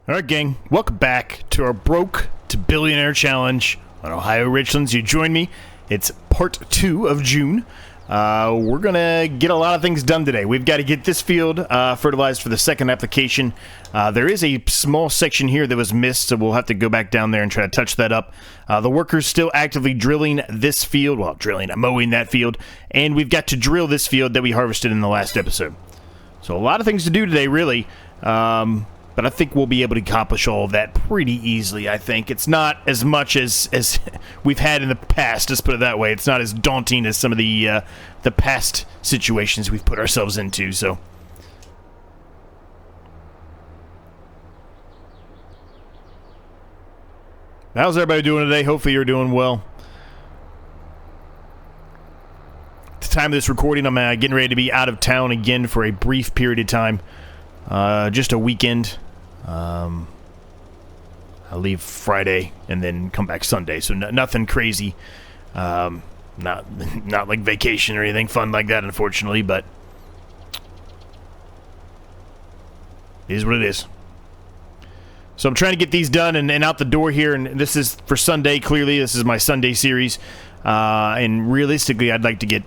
Alright gang, welcome back to our Broke to Billionaire Challenge on Ohio Richlands. You join me. It's part 2 of June. We're gonna get a lot of things done today. We've got to get this field fertilized for the second application. There is a small section here that was missed, so we'll have to go back down there and try to touch that up. The worker's still actively drilling this field, mowing that field, and we've got to drill this field that we harvested in the last episode. So a lot of things to do today, really. But I think we'll be able to accomplish all of that pretty easily, I think. It's not as much as we've had in the past, let's put it that way. It's not as daunting as some of the past situations we've put ourselves into, so. How's everybody doing today? Hopefully you're doing well. At the time of this recording, I'm getting ready to be out of town again for a brief period of time. Just a weekend. I'll leave Friday and then come back Sunday, so nothing crazy. Not like vacation or anything fun like that, unfortunately, but it is what it is. So I'm trying to get these done and out the door here, and this is for Sunday, clearly. This is my Sunday series, and realistically, I'd like to get,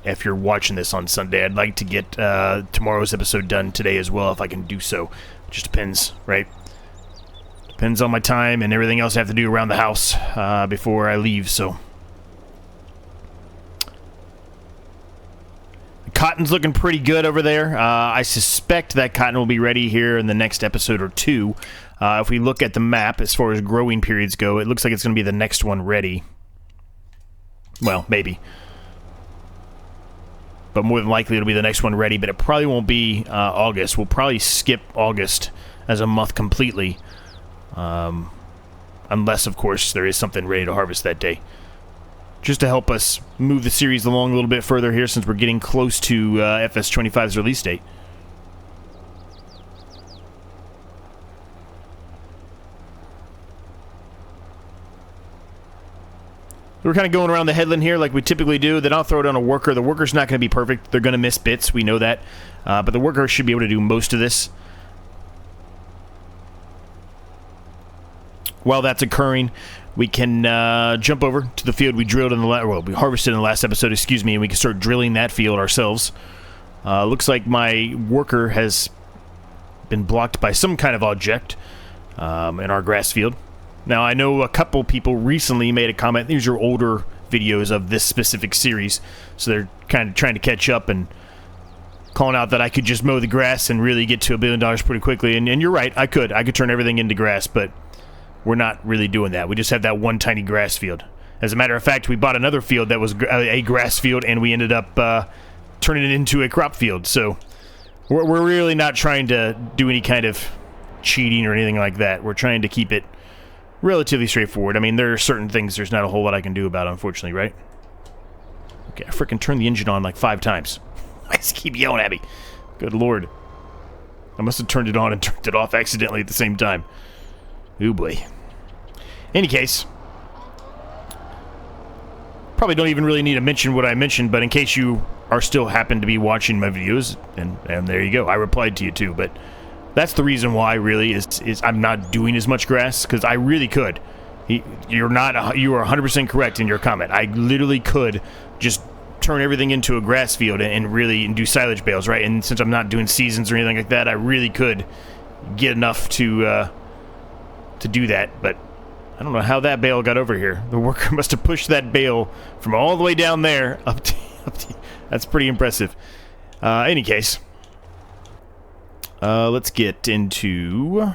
if you're watching this on Sunday, I'd like to get tomorrow's episode done today as well, if I can do so. It just depends, right? Depends on my time and everything else I have to do around the house before I leave, so. The cotton's looking pretty good over there. I suspect that cotton will be ready here in the next episode or two. If we look at the map, as far as growing periods go, it looks like it's going to be the next one ready. Well, maybe. But more than likely it'll be the next one ready, but it probably won't be August. We'll probably skip August as a month completely. Unless, of course, there is something ready to harvest that day. Just to help us move the series along a little bit further here, since we're getting close to FS22's release date. We're kind of going around the headland here like we typically do. Then I'll throw it on a worker. The worker's not going to be perfect. They're going to miss bits. We know that. But the worker should be able to do most of this. While that's occurring, we can jump over to the field we drilled in the we harvested in the last episode, excuse me, and we can start drilling that field ourselves. Looks like my worker has been blocked by some kind of object in our grass field. Now, I know a couple people recently made a comment. These are older videos of this specific series, so they're kind of trying to catch up and calling out that I could just mow the grass and really get to $1 billion pretty quickly. And you're right, I could turn everything into grass, but we're not really doing that. We just have that one tiny grass field. As a matter of fact, we bought another field that was a grass field, and we ended up turning it into a crop field. So we're really not trying to do any kind of cheating or anything like that. We're trying to keep it relatively straightforward. I mean, there are certain things there's not a whole lot I can do about, unfortunately, right? Okay, I frickin' turned the engine on like 5 times. Why does it keep yelling at me? Good lord. I must have turned it on and turned it off accidentally at the same time. Ooh boy. Any case, probably don't even really need to mention what I mentioned, but in case you are still happen to be watching my videos, and there you go, I replied to you too, but that's the reason why, really, is I'm not doing as much grass, because I really could. You are 100% correct in your comment. I literally could just turn everything into a grass field and really do silage bales, right? And since I'm not doing seasons or anything like that, I really could get enough to do that. But I don't know how that bale got over here. The worker must have pushed that bale from all the way down there up to that's pretty impressive. Any case. Let's get into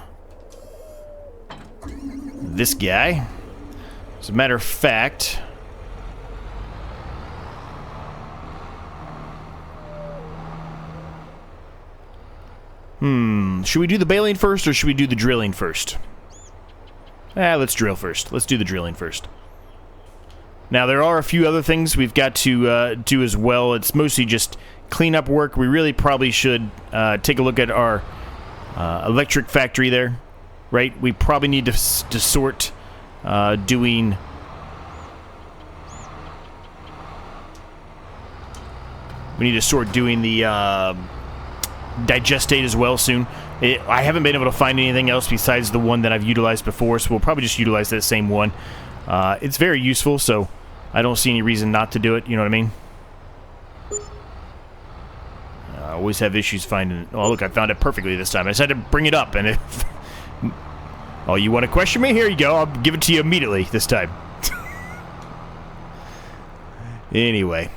this guy. As a matter of fact, should we do the baling first or should we do the drilling first? Let's drill first. Let's do the drilling first. Now, there are a few other things we've got to do as well. It's mostly just cleanup work. We really probably should take a look at our electric factory there, right? We probably need to sort doing... We need to sort doing the Digestate as well soon. I haven't been able to find anything else besides the one that I've utilized before, so we'll probably just utilize that same one. It's very useful, so I don't see any reason not to do it, you know what I mean? I always have issues finding it. Oh, look, I found it perfectly this time. I just had to bring it up, and it... Oh, you want to question me? Here you go. I'll give it to you immediately this time. Anyway.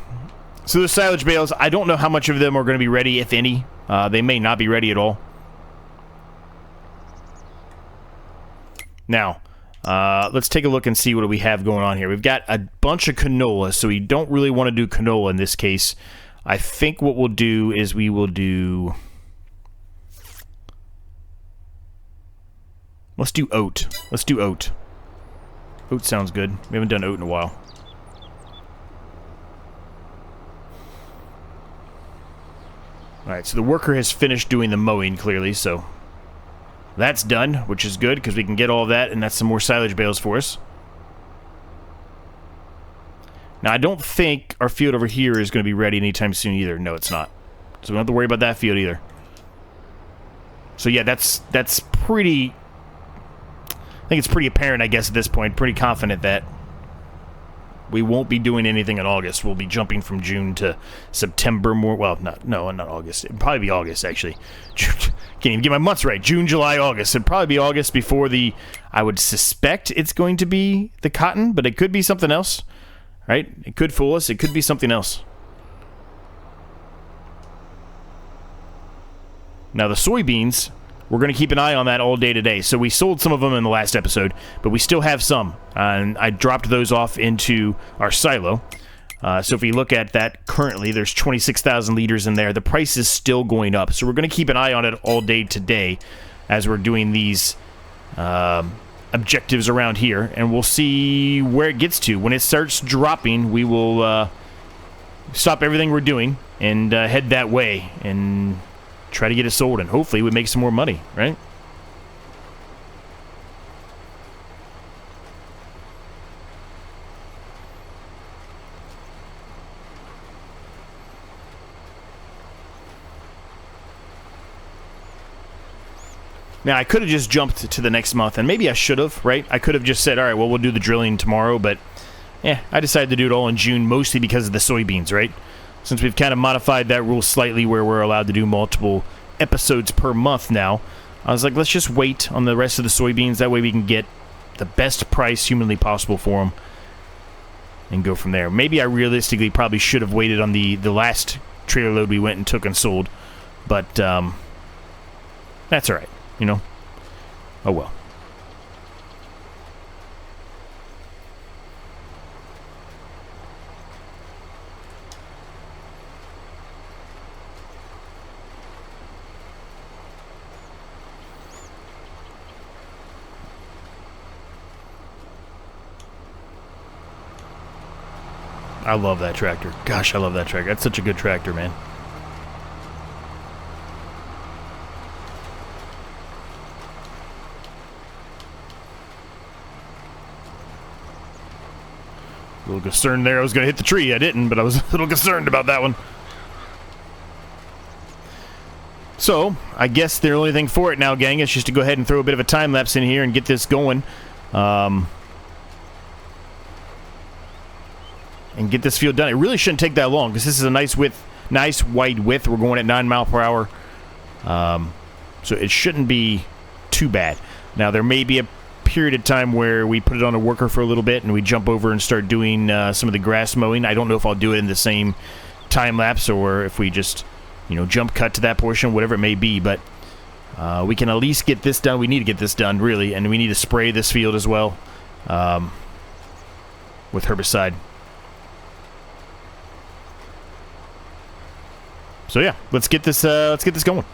So the silage bales, I don't know how much of them are going to be ready, if any. They may not be ready at all. Now, let's take a look and see what we have going on here. We've got a bunch of canola, so we don't really want to do canola in this case. I think what we'll do is we will do... Let's do oat. Let's do oat. Oat sounds good. We haven't done oat in a while. Alright, so the worker has finished doing the mowing, clearly, so... That's done, which is good, because we can get all of that, and that's some more silage bales for us. Now, I don't think our field over here is going to be ready anytime soon either. No, it's not. So we don't have to worry about that field either. So yeah, that's pretty... I think it's pretty apparent, I guess, at this point. Pretty confident that we won't be doing anything in August. We'll be jumping from June to September more. Well, not August. It'd probably be August, actually. Can't even get my months right. June, July, August. It'd probably be August before the... I would suspect it's going to be the cotton, but it could be something else. Right? It could fool us. It could be something else. Now, the soybeans... We're going to keep an eye on that all day today. So we sold some of them in the last episode, but we still have some. And I dropped those off into our silo. So if we look at that currently, there's 26,000 liters in there. The price is still going up. So we're going to keep an eye on it all day today as we're doing these objectives around here. And we'll see where it gets to. When it starts dropping, we will stop everything we're doing and head that way and... try to get it sold, and hopefully we make some more money, right? Now, I could have just jumped to the next month, and maybe I should have, right? I could have just said, all right, well, we'll do the drilling tomorrow, but I decided to do it all in June, mostly because of the soybeans, right? Since we've kind of modified that rule slightly where we're allowed to do multiple episodes per month now, I was like, let's just wait on the rest of the soybeans. That way we can get the best price humanly possible for them and go from there. Maybe I realistically probably should have waited on the last trailer load we went and took and sold, but that's all right, you know? Oh, well. I love that tractor. Gosh, I love that tractor. That's such a good tractor, man. A little concerned there. I was going to hit the tree. I didn't, but I was a little concerned about that one. So, I guess the only thing for it now, gang, is just to go ahead and throw a bit of a time lapse in here and get this going. And get this field done. It really shouldn't take that long because this is a nice wide width. We're going at 9 miles per hour. So it shouldn't be too bad. Now, there may be a period of time where we put it on a worker for a little bit and we jump over and start doing some of the grass mowing. I don't know if I'll do it in the same time lapse or if we just, jump cut to that portion, whatever it may be. But we can at least get this done. We need to get this done, really. And we need to spray this field as well with herbicide. So yeah, let's get this going.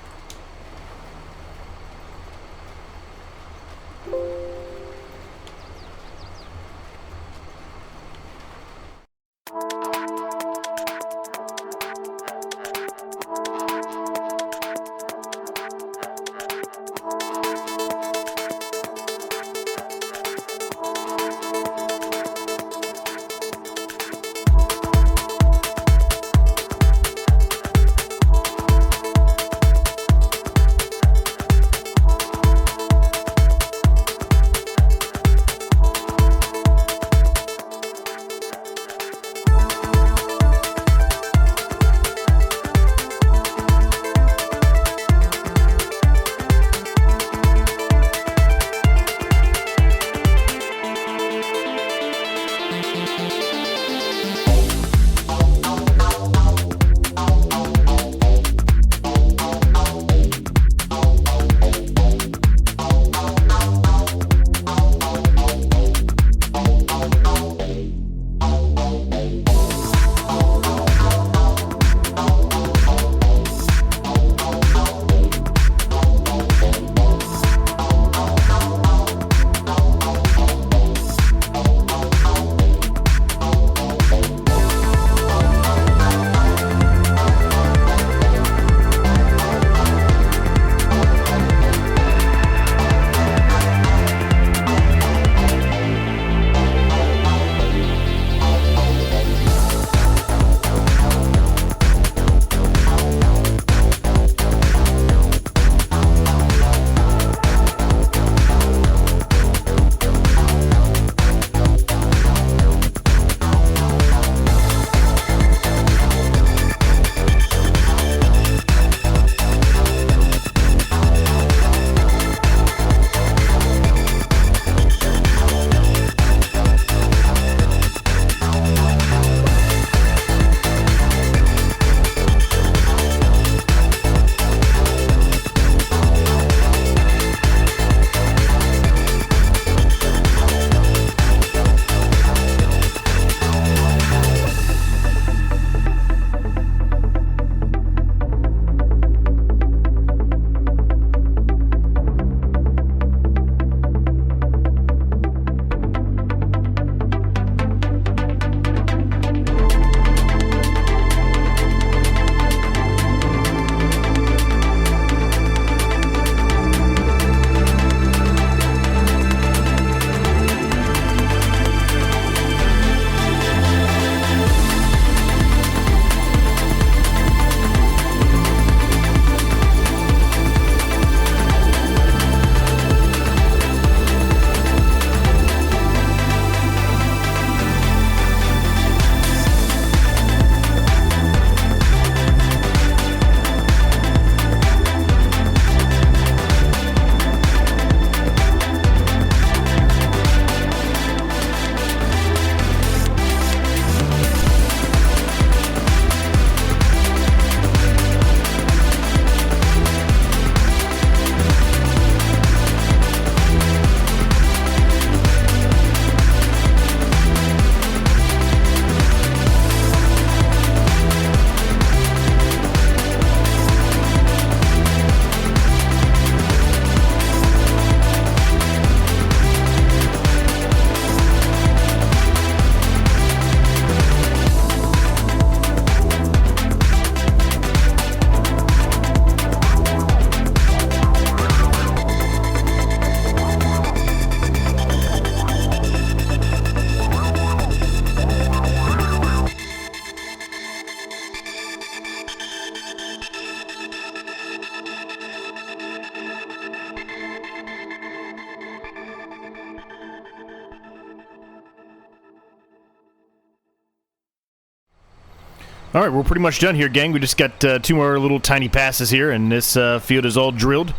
All right, we're pretty much done here, gang. We just got 2 more little tiny passes here, and this field is all drilled.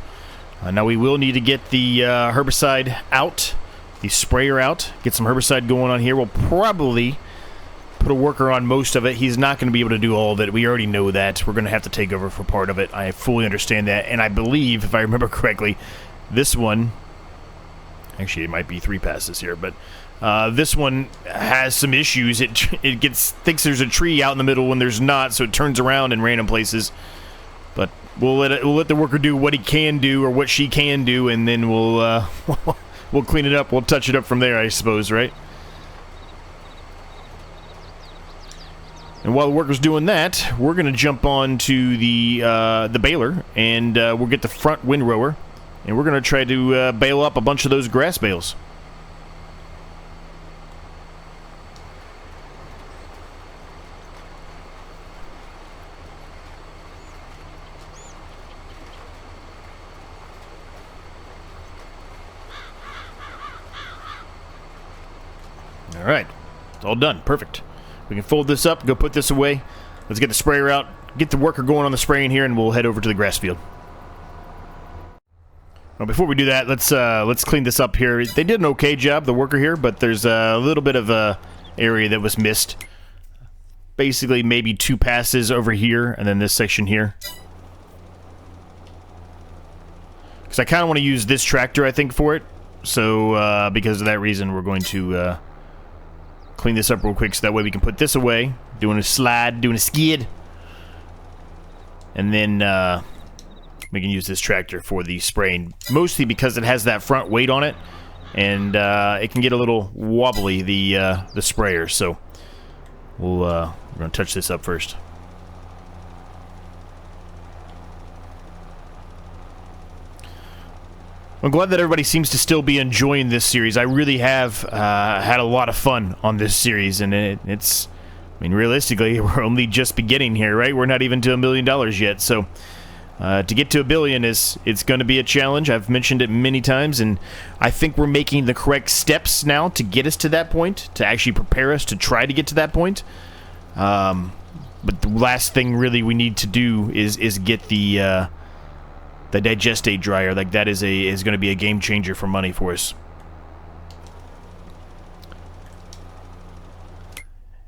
Now we will need to get the herbicide out, the sprayer out, get some herbicide going on here. We'll probably put a worker on most of it. He's not going to be able to do all of it. We already know that. We're going to have to take over for part of it. I fully understand that, and I believe, if I remember correctly, this one... Actually, it might be 3 passes here, but this one has some issues. It thinks there's a tree out in the middle when there's not, so it turns around in random places. But we'll let the worker do what he can do or what she can do, and then we'll we'll clean it up. We'll touch it up from there, I suppose, right? And while the worker's doing that, we're going to jump on to the baler, and we'll get the front windrower. And we're going to try to bale up a bunch of those grass bales. All right. It's all done. Perfect. We can fold this up, go put this away. Let's get the sprayer out, get the worker going on the spraying here, and we'll head over to the grass field. Well, before we do that, let's clean this up here. They did an okay job, the worker here, but there's a little bit of a area that was missed. Basically, maybe 2 passes over here, and then this section here. Because I kind of want to use this tractor, I think, for it. So, because of that reason, we're going to clean this up real quick, so that way we can put this away. Doing a slide, doing a skid. And then, we can use this tractor for the spraying, mostly because it has that front weight on it, and it can get a little wobbly, the sprayer. So we're going to touch this up first. I'm glad that everybody seems to still be enjoying this series. I really have had a lot of fun on this series, and it's, I mean, realistically, we're only just beginning here, right? We're not even to $1 million yet, so... to get to $1 billion it's going to be a challenge. I've mentioned it many times, and I think we're making the correct steps now to get us to that point, to actually prepare us to try to get to that point. But the last thing really we need to do is get the Digestate dryer. Like, that is going to be a game changer for money for us.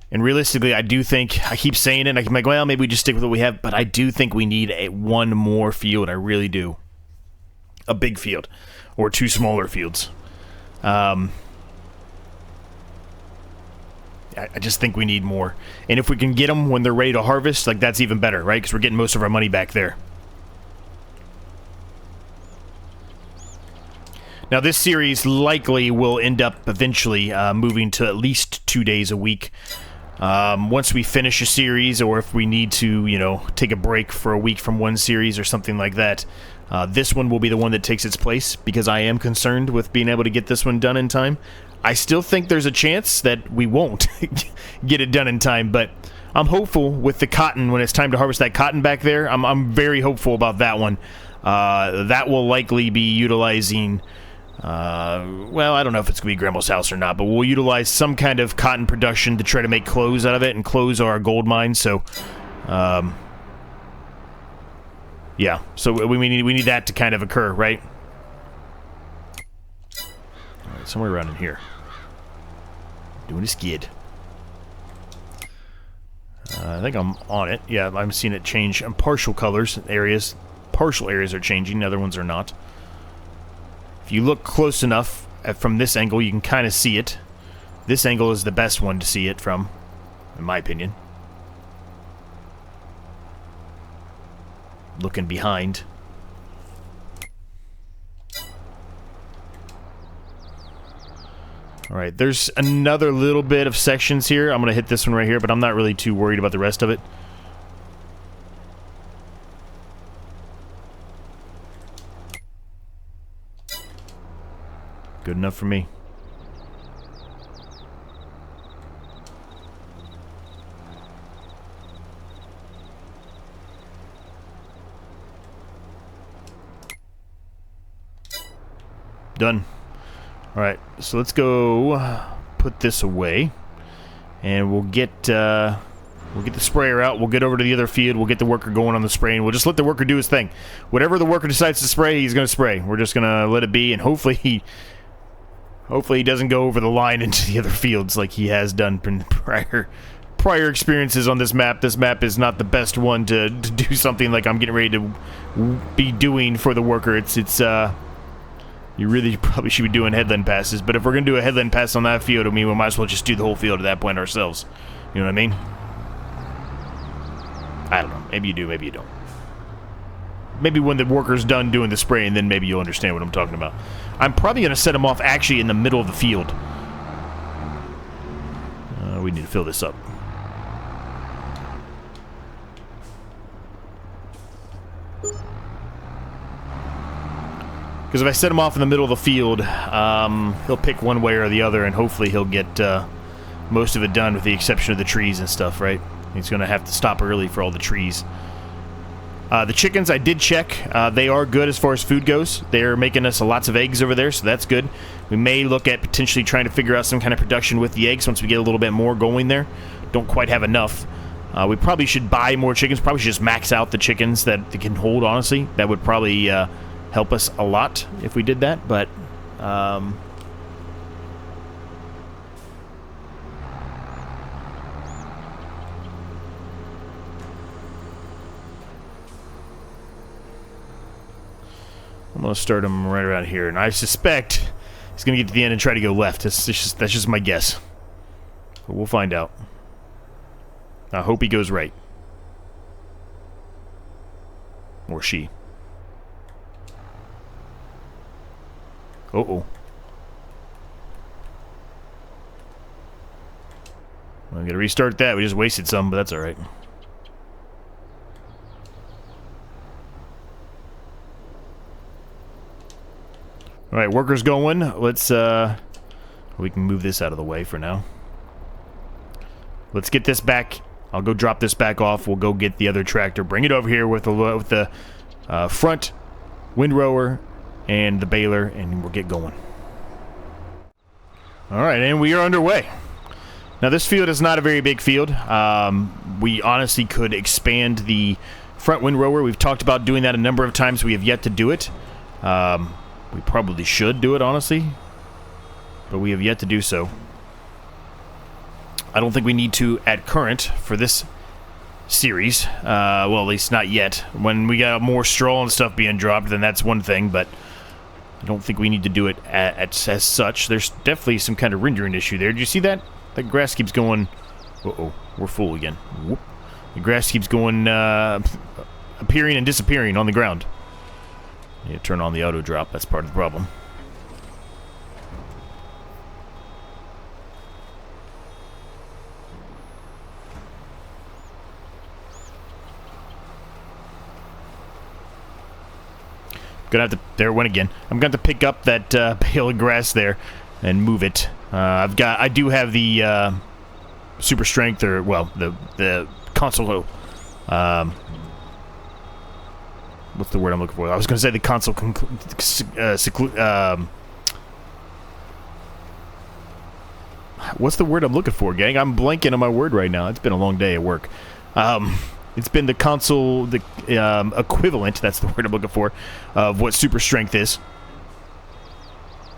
And realistically, I do think, I keep saying it, I'm like, well, maybe we just stick with what we have, but I do think we need one more field. I really do. A big field. Or 2 smaller fields. I just think we need more. And if we can get them when they're ready to harvest, like, that's even better, right? Because we're getting most of our money back there. Now, this series likely will end up eventually moving to at least 2 days a week. Once we finish a series, or if we need to, you know, take a break for a week from one series or something like that, this one will be the one that takes its place, because I am concerned with being able to get this one done in time. I still think there's a chance that we won't get it done in time, but I'm hopeful with the cotton. When it's time to harvest that cotton back there, I'm very hopeful about that one. That will likely be utilizing... well, I don't know if it's going to be Grandma's house or not, but we'll utilize some kind of cotton production to try to make clothes out of it, and clothes are a gold mine, so, yeah, so we need that to kind of occur, right? Alright, somewhere around in here. Doing a skid. I think I'm on it. Yeah, I'm seeing it change in partial colors, areas. Partial areas are changing, other ones are not. If you look close enough from this angle, you can kind of see it. This angle is the best one to see it from, in my opinion. Looking behind. Alright, there's another little bit of sections here. I'm going to hit this one right here, but I'm not really too worried about the rest of it. Good enough for me. Done. Alright, so let's go put this away. And we'll get We'll get the sprayer out. We'll get over to the other field. We'll get the worker going on the spraying. We'll just let the worker do his thing. Whatever the worker decides to spray, he's going to spray. We're just going to let it be, and hopefully he doesn't go over the line into the other fields like he has done prior experiences on this map. This map is not the best one to do something like I'm getting ready to be doing for the worker. It's you really probably should be doing headland passes, but if we're going to do a headland pass on that field, I mean, we might as well just do the whole field at that point ourselves. You know what I mean? I don't know. Maybe you do, maybe you don't. Maybe when the worker's done doing the spraying, then maybe you'll understand what I'm talking about. I'm probably going to set him off actually in the middle of the field. We need to fill this up. Because if I set him off in the middle of the field, he'll pick one way or the other, and hopefully he'll get most of it done with the exception of the trees and stuff, right? He's going to have to stop early for all the trees. The chickens, I did check. They are good as far as food goes. They're making us lots of eggs over there, so that's good. We may look at potentially trying to figure out some kind of production with the eggs once we get a little bit more going there. Don't quite have enough. We probably should buy more chickens. Probably should just max out the chickens that they can hold, honestly. That would probably help us a lot if we did that, but... I'm going to start him right around here, and I suspect he's going to get to the end and try to go left. That's just my guess. But we'll find out. I hope he goes right. Or she. Uh-oh. I'm going to restart that. We just wasted some, but that's alright. Alright, workers going. Let's, we can move this out of the way for now. Let's get this back. I'll go drop this back off. We'll go get the other tractor. Bring it over here with the front windrower and the baler, and we'll get going. Alright, and we are underway. Now, this field is not a very big field. We honestly could expand the front windrower. We've talked about doing that a number of times. We have yet to do it. We probably should do it, honestly, but we have yet to do so. I don't think we need to at current for this series. Well, at least not yet. When we got more straw and stuff being dropped, then that's one thing, but I don't think we need to do it as such. There's definitely some kind of rendering issue there. Did you see that? The grass keeps going... Uh-oh, we're full again. Whoop. The grass keeps going, appearing and disappearing on the ground. You turn on the auto drop, that's part of the problem. Gonna have to, there it went again. I'm going to pick up that bale of grass there and move it. I do have the super strength, or well, the console. What's the word I'm looking for? I was going to say the console. What's the word I'm looking for, gang? I'm blanking on my word right now. It's been a long day at work. It's been the console, the equivalent, that's the word I'm looking for, of what super strength is.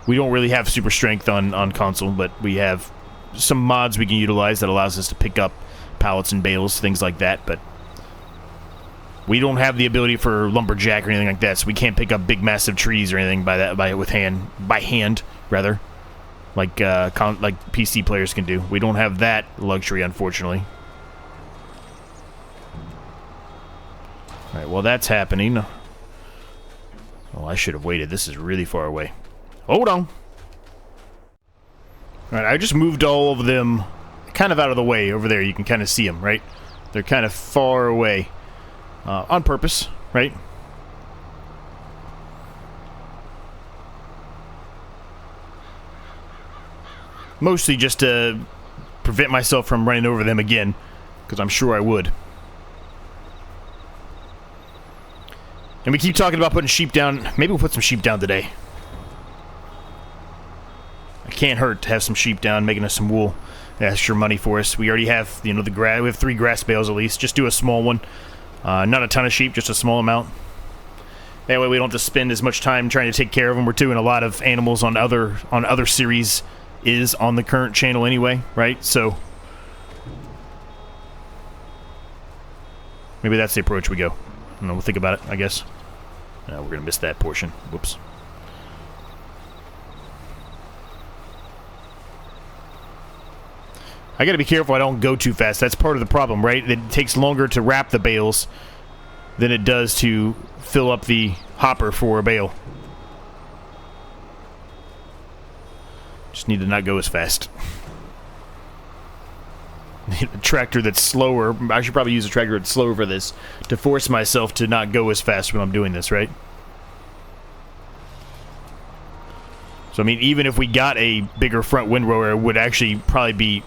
We don't really have super strength on console, but we have some mods we can utilize that allows us to pick up pallets and bales, things like that, but we don't have the ability for lumberjack or anything like that, so we can't pick up big massive trees or anything by hand, like PC players can do. We don't have that luxury, unfortunately. Alright, well that's happening. Oh, I should have waited. This is really far away. Hold on. Alright, I just moved all of them kind of out of the way over there. You can kind of see them, right? They're kind of far away. On purpose, right? Mostly just to prevent myself from running over them again, because I'm sure I would. And we keep talking about putting sheep down. Maybe we'll put some sheep down today. can't hurt to have some sheep down, making us some wool. Extra money for us. We already have, you know, the grass. We have 3 grass bales at least. Just do a small one. Not a ton of sheep, just a small amount. That way we don't have to spend as much time trying to take care of them. We're doing a lot of animals on other series is on the current channel anyway, right? So maybe that's the approach we go. I don't know, we'll think about it, I guess. No, we're gonna miss that portion. Whoops. I gotta be careful I don't go too fast. That's part of the problem, right? It takes longer to wrap the bales than it does to fill up the hopper for a bale. Just need to not go as fast. Need a tractor that's slower. I should probably use a tractor that's slower for this to force myself to not go as fast when I'm doing this, right? So, I mean, even if we got a bigger front windrower, it would actually probably be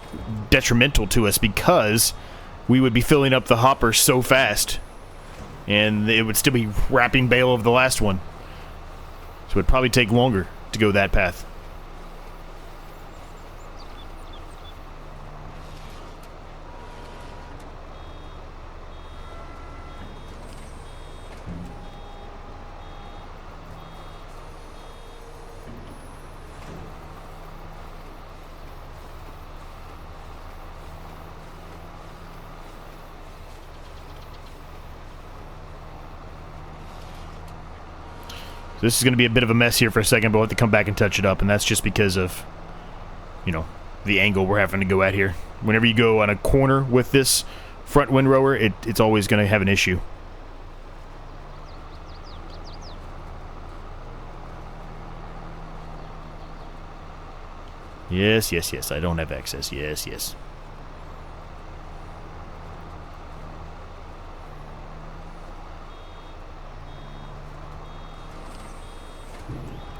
detrimental to us because we would be filling up the hopper so fast. And it would still be wrapping bale of the last one. So it would probably take longer to go that path. This is going to be a bit of a mess here for a second, but we'll have to come back and touch it up, and that's just because of, you know, the angle we're having to go at here. Whenever you go on a corner with this front windrower, it's always going to have an issue. Yes, yes, yes, I don't have access. Yes, yes.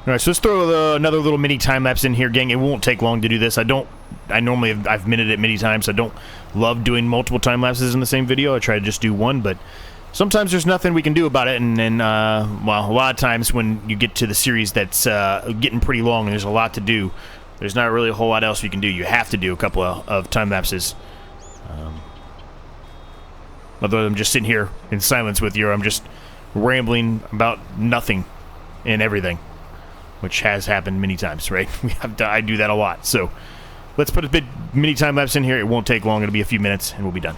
Alright, so let's throw another little mini time-lapse in here, gang. It won't take long to do this. I've minted it many times. I don't love doing multiple time-lapses in the same video. I try to just do one, but sometimes there's nothing we can do about it, and then, well, a lot of times when you get to the series that's getting pretty long and there's a lot to do, there's not really a whole lot else you can do. You have to do a couple of time-lapses. Although I'm just sitting here in silence with you, or I'm just rambling about nothing and everything. Which has happened many times, right? I do that a lot. So let's put a bit mini time lapse in here. It won't take long. It'll be a few minutes, and we'll be done.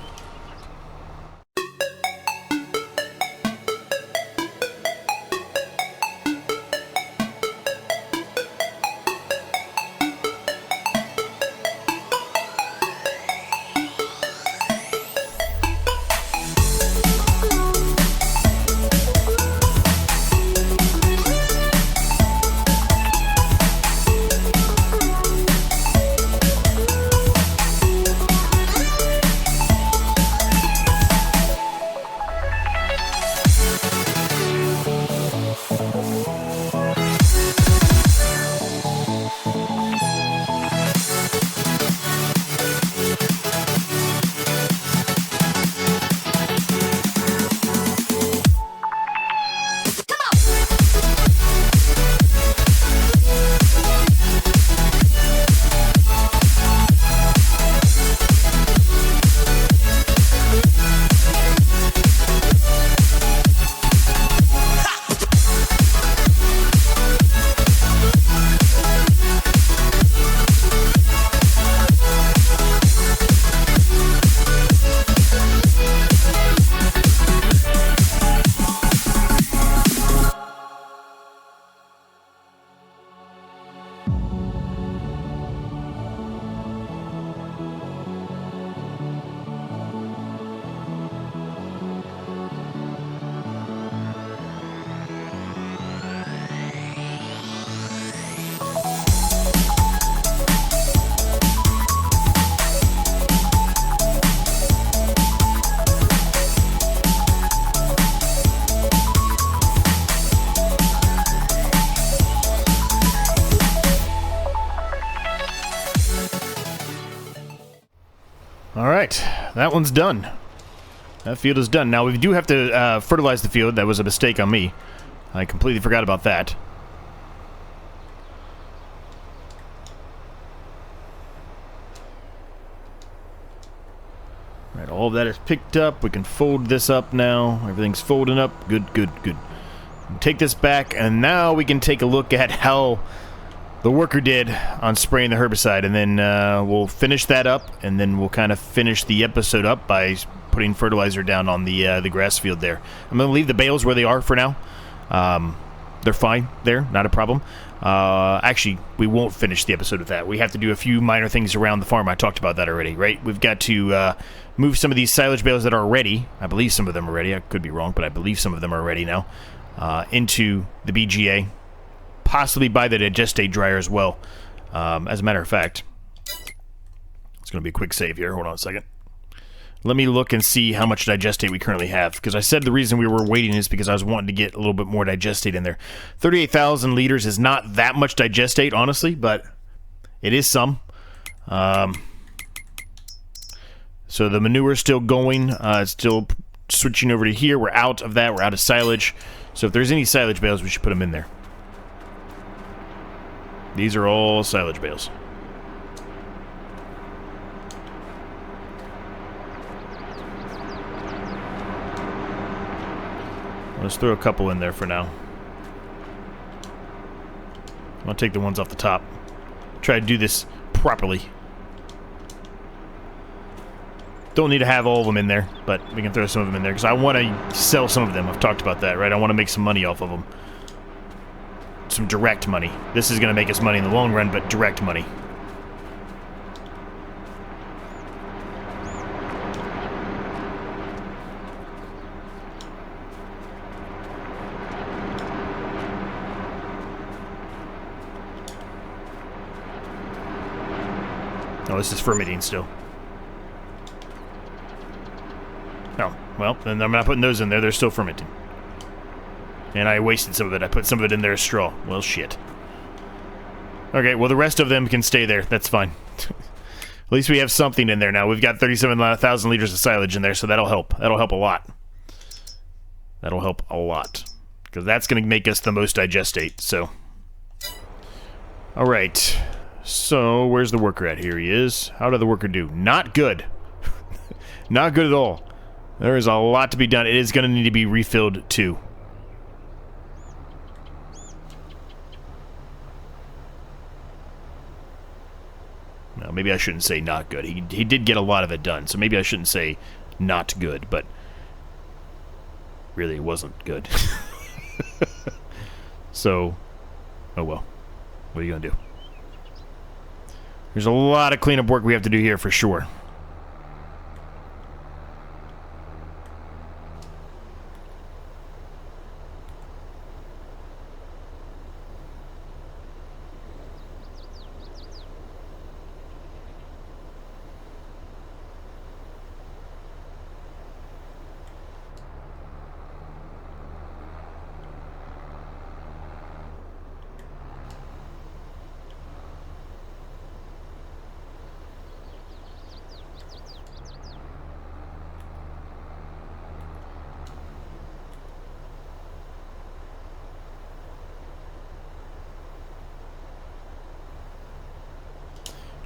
Alright, that one's done. That field is done. Now, we do have to fertilize the field. That was a mistake on me. I completely forgot about that. All of that is picked up. We can fold this up now. Everything's folding up. Good, good, good. Take this back, and now we can take a look at how the worker did on spraying the herbicide, and then we'll finish that up, and then we'll kind of finish the episode up by putting fertilizer down on the grass field there. I'm going to leave the bales where they are for now. They're fine there, not a problem. Actually, we won't finish the episode with that. We have to do a few minor things around the farm. I talked about that already, right? We've got to move some of these silage bales that are ready. I believe some of them are ready. I could be wrong, but I believe some of them are ready now. Into the BGA. Possibly by the Digestate dryer as well. As a matter of fact, it's going to be a quick save here. Hold on a second. Let me look and see how much Digestate we currently have. Because I said the reason we were waiting is because I was wanting to get a little bit more Digestate in there. 38,000 liters is not that much Digestate, honestly, but it is some. So the manure is still going. It's still switching over to here. We're out of that. We're out of silage. So if there's any silage bales, we should put them in there. These are all silage bales. Let's throw a couple in there for now. I'll take the ones off the top. Try to do this properly. Don't need to have all of them in there, but we can throw some of them in there because I want to sell some of them. I've talked about that, right? I want to make some money off of them. Some direct money. This is going to make us money in the long run, but direct money. Oh, this is fermenting still. Oh, well, then I'm not putting those in there. They're still fermenting. And I wasted some of it. I put some of it in there as straw. Well, shit. Okay, well, the rest of them can stay there. That's fine. At least we have something in there now. We've got 37,000 liters of silage in there, so that'll help. That'll help a lot. That'll help a lot. Because that's going to make us the most Digestate, so. Alright. So, where's the worker at? Here he is. How did the worker do? Not good. Not good at all. There is a lot to be done. It is going to need to be refilled, too. No, maybe I shouldn't say not good. He did get a lot of it done, so maybe I shouldn't say not good, but really it wasn't good. So, oh well. What are you going to do? There's a lot of cleanup work we have to do here for sure.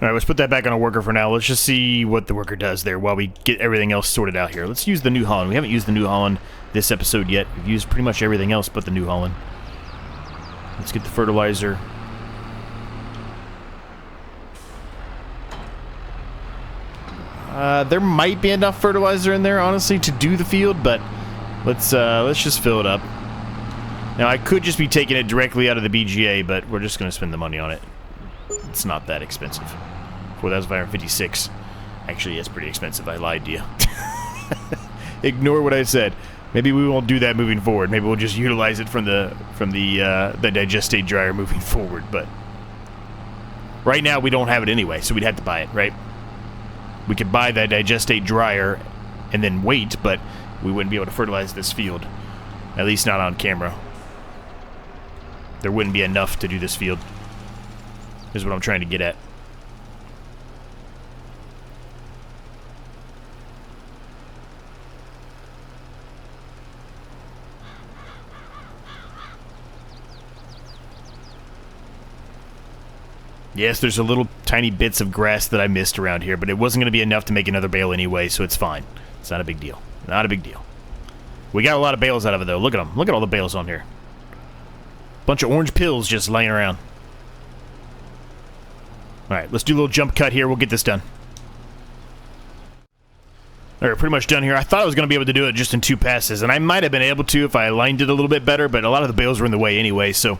Alright, let's put that back on a worker for now. Let's just see what the worker does there while we get everything else sorted out here. Let's use the New Holland. We haven't used the New Holland this episode yet. We've used pretty much everything else but the New Holland. Let's get the fertilizer. There might be enough fertilizer in there, honestly, to do the field, but let's just fill it up. Now, I could just be taking it directly out of the BGA, but we're just going to spend the money on it. It's not that expensive. 4,556. Actually, it's pretty expensive. I lied to you. Ignore what I said. Maybe we won't do that moving forward. Maybe we'll just utilize it from the Digestate dryer moving forward. But right now, we don't have it anyway, so we'd have to buy it, right? We could buy the Digestate dryer and then wait, but we wouldn't be able to fertilize this field. At least not on camera. There wouldn't be enough to do this field. Is what I'm trying to get at. Yes, there's a little tiny bits of grass that I missed around here, but it wasn't going to be enough to make another bale anyway, so it's fine. It's not a big deal. Not a big deal. We got a lot of bales out of it, though. Look at them. Look at all the bales on here. Bunch of orange pills just laying around. Alright, let's do a little jump cut here. We'll get this done. Alright, pretty much done here. I thought I was going to be able to do it just in 2 passes, and I might have been able to if I aligned it a little bit better, but a lot of the bales were in the way anyway, so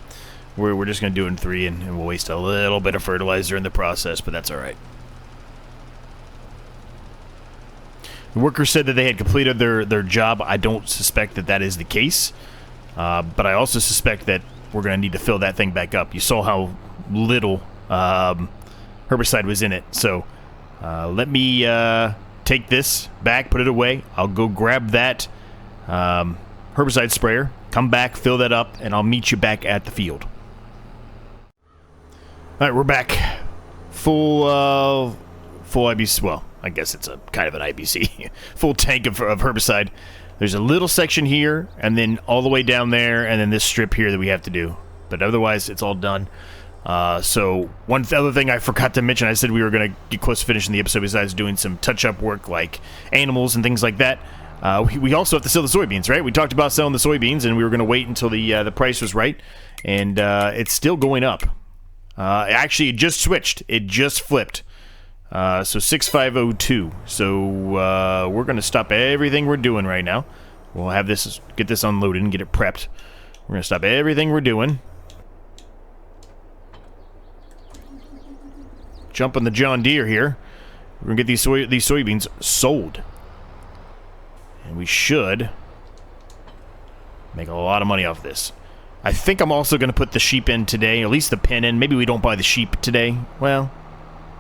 we're just going to do it in 3, and we'll waste a little bit of fertilizer in the process, but that's alright. The workers said that they had completed their job. I don't suspect that that is the case, but I also suspect that we're going to need to fill that thing back up. You saw how little herbicide was in it, so let me take this back, put it away. I'll go grab that herbicide sprayer, come back, fill that up, and I'll meet you back at the field. Alright, we're back. Full IBC, well, I guess it's a kind of an IBC. Full tank of herbicide. There's a little section here, and then all the way down there, and then this strip here that we have to do. But otherwise, it's all done. So, one other thing I forgot to mention, I said we were going to get close to finishing the episode besides doing some touch-up work like animals and things like that. We also have to sell the soybeans, right? We talked about selling the soybeans, and we were going to wait until the price was right. And it's still going up. Actually, it just switched. It just flipped. So 6502. So we're going to stop everything we're doing right now. We'll have this, get this unloaded and get it prepped. We're going to stop everything we're doing. Jump on the John Deere here. We're going to get these soybeans sold. And we should make a lot of money off this. I think I'm also going to put the sheep in today, at least the pen in. Maybe we don't buy the sheep today. Well,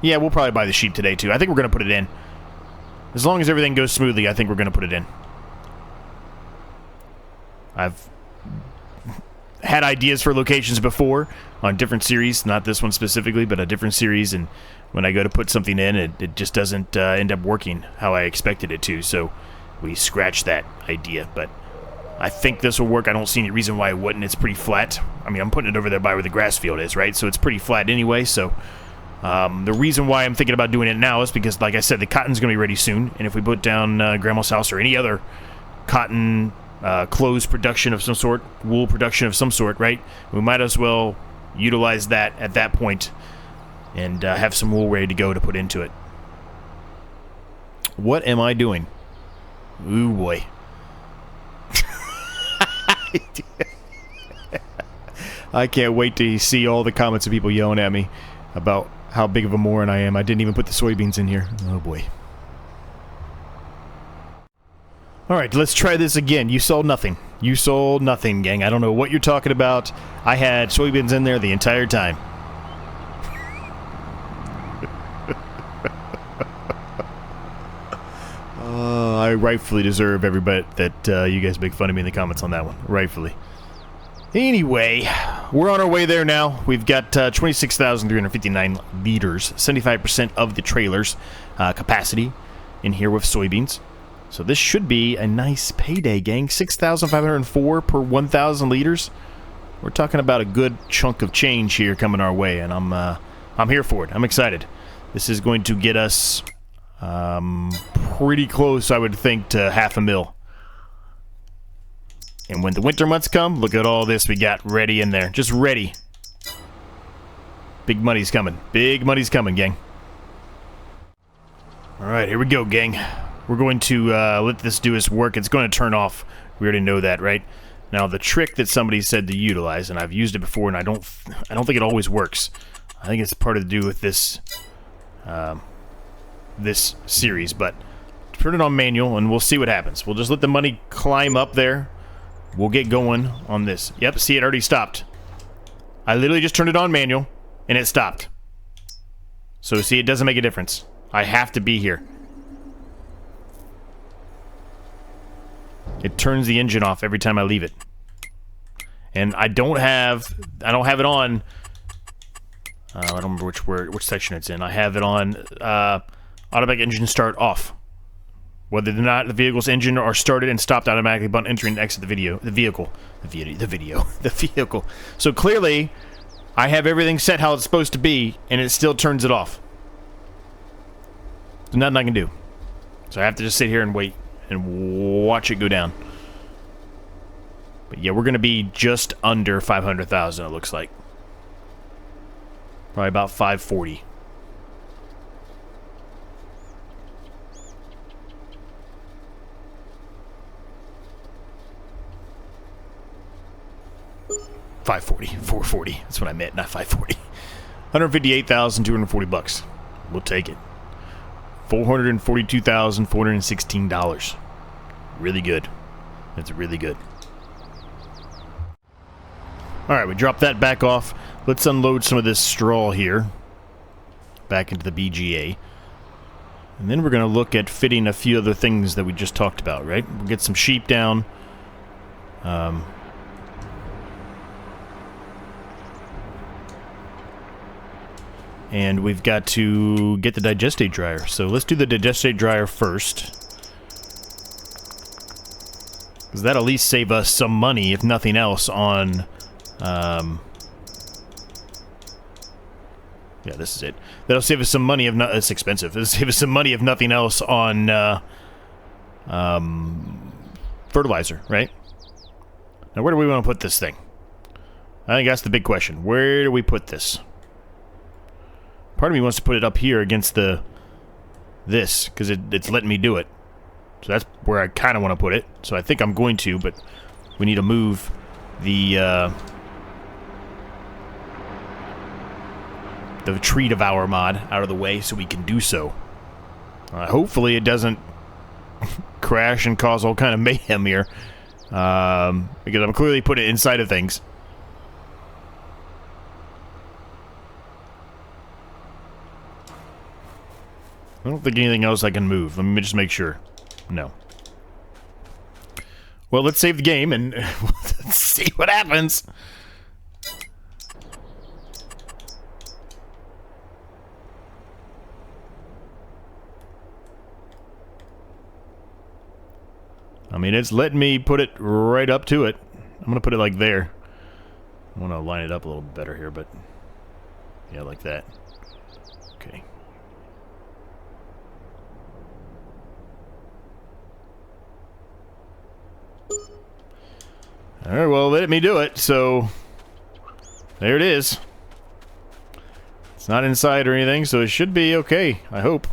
yeah, we'll probably buy the sheep today, too. I think we're going to put it in. As long as everything goes smoothly, I think we're going to put it in. I've had ideas for locations before on different series. Not this one specifically, but a different series. And when I go to put something in, it just doesn't end up working how I expected it to. So we scratched that idea. But I think this will work. I don't see any reason why it wouldn't. It's pretty flat. I mean, I'm putting it over there by where the grass field is, right? So it's pretty flat anyway, so... the reason why I'm thinking about doing it now is because, like I said, the cotton's going to be ready soon, and if we put down Grandma's house or any other cotton clothes production of some sort, wool production of some sort, right, we might as well utilize that at that point and have some wool ready to go to put into it. What am I doing? Ooh, boy. I can't wait to see all the comments of people yelling at me about how big of a moron I am. I didn't even put the soybeans in here. Oh boy. Alright, let's try this again. You sold nothing. You sold nothing, gang. I don't know what you're talking about. I had soybeans in there the entire time. I rightfully deserve every bit that you guys make fun of me in the comments on that one. Rightfully. Anyway, we're on our way there now. We've got 26,359 liters, 75% of the trailer's capacity in here with soybeans. So this should be a nice payday, gang. 6,504 per 1,000 liters. We're talking about a good chunk of change here coming our way, and I'm here for it. I'm excited. This is going to get us pretty close, I would think, to $500,000. And when the winter months come, look at all this we got ready in there. Just ready. Big money's coming. Big money's coming, gang. Alright, here we go, gang. We're going to let this do its work. It's going to turn off. We already know that, right? Now, the trick that somebody said to utilize, and I've used it before, and I don't think it always works. I think it's part of to do with this this series, but turn it on manual, and we'll see what happens. We'll just let the money climb up there. We'll get going on this. Yep, see, it already stopped. I literally just turned it on manual, and it stopped. So, see, it doesn't make a difference. I have to be here. It turns the engine off every time I leave it. And I don't have it on... I don't remember which section it's in. I have it on automatic engine start off. Whether or not the vehicle's engine are started and stopped automatically upon entering and exit the vehicle. So clearly, I have everything set how it's supposed to be, and it still turns it off. There's nothing I can do. So I have to just sit here and wait and watch it go down. But yeah, we're going to be just under 500,000, it looks like. Probably about 540. $440. That's what I meant, not 540. $158,240. We'll take it. $442,416. Really good. That's really good. Alright, we dropped that back off. Let's unload some of this straw here. Back into the BGA. And then we're going to look at fitting a few other things that we just talked about, right? We'll get some sheep down. And we've got to get the Digestate dryer. So let's do the Digestate dryer first. Because that'll at least save us some money, if nothing else, on... yeah, this is it. That'll save us some money if not... It's expensive. It'll save us some money, if nothing else, on fertilizer, right? Now, where do we want to put this thing? I think that's the big question. Where do we put this? Part of me wants to put it up here against this, because it's letting me do it. So that's where I kind of want to put it. So I think I'm going to, but we need to move the tree devour mod out of the way so we can do so. Hopefully it doesn't crash and cause all kind of mayhem here, because I'm clearly putting it inside of things. I don't think anything else I can move. Let me just make sure. No. Well, let's save the game and let's see what happens. I mean, it's letting me put it right up to it. I'm going to put it like there. I want to line it up a little better here, but yeah, like that. Okay. Alright, well, let me do it, so there it is. It's not inside or anything, so it should be okay, I hope.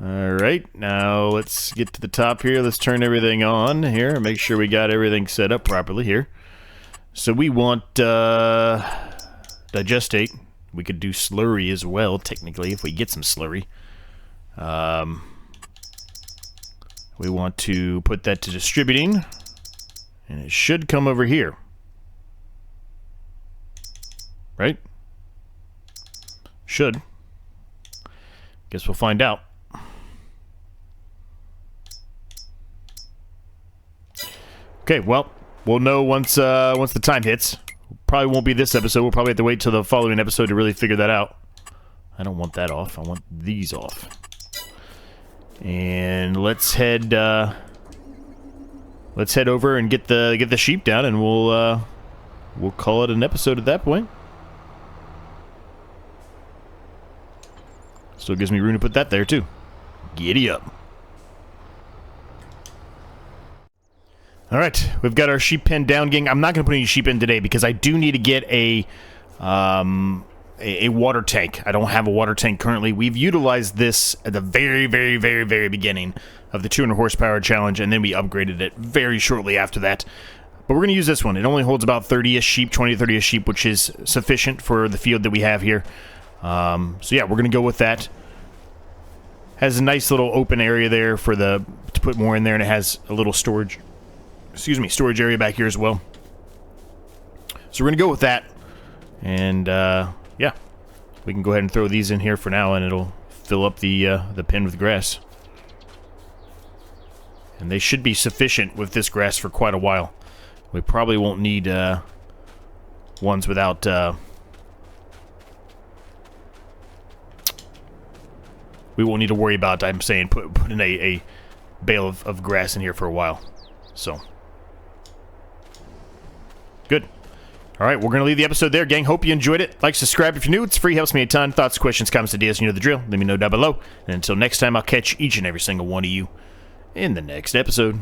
Alright, now let's get to the top here. Let's turn everything on here, make sure we got everything set up properly here. So we want Digestate. We could do slurry as well, technically, if we get some slurry. We want to put that to distributing. And it should come over here. Right? Should. Guess we'll find out. Okay, well, we'll know once the time hits. Probably won't be this episode. We'll probably have to wait till the following episode to really figure that out. I don't want that off. I want these off. And let's head over and get the sheep down, and we'll call it an episode at that point. Still gives me room to put that there too. Giddy up. All right, we've got our sheep pen down, gang. I'm not going to put any sheep in today because I do need to get a water tank. I don't have a water tank currently. We've utilized this at the very, very, very, very beginning of the 200 horsepower challenge, and then we upgraded it very shortly after that. But we're going to use this one. It only holds about 30-ish sheep, 20 to 30-ish sheep, which is sufficient for the field that we have here. So yeah, we're going to go with that. Has a nice little open area there for to put more in there, and it has a little storage area back here as well. So we're going to go with that. And yeah, we can go ahead and throw these in here for now, and it'll fill up the pen with grass. And they should be sufficient with this grass for quite a while. We probably won't need ones without... we won't need to worry about, I'm saying, putting a bale of grass in here for a while. So. Good. Alright, we're going to leave the episode there, gang. Hope you enjoyed it. Like, subscribe if you're new. It's free. Helps me a ton. Thoughts, questions, comments, ideas, you know the drill. Let me know down below. And until next time, I'll catch each and every single one of you in the next episode.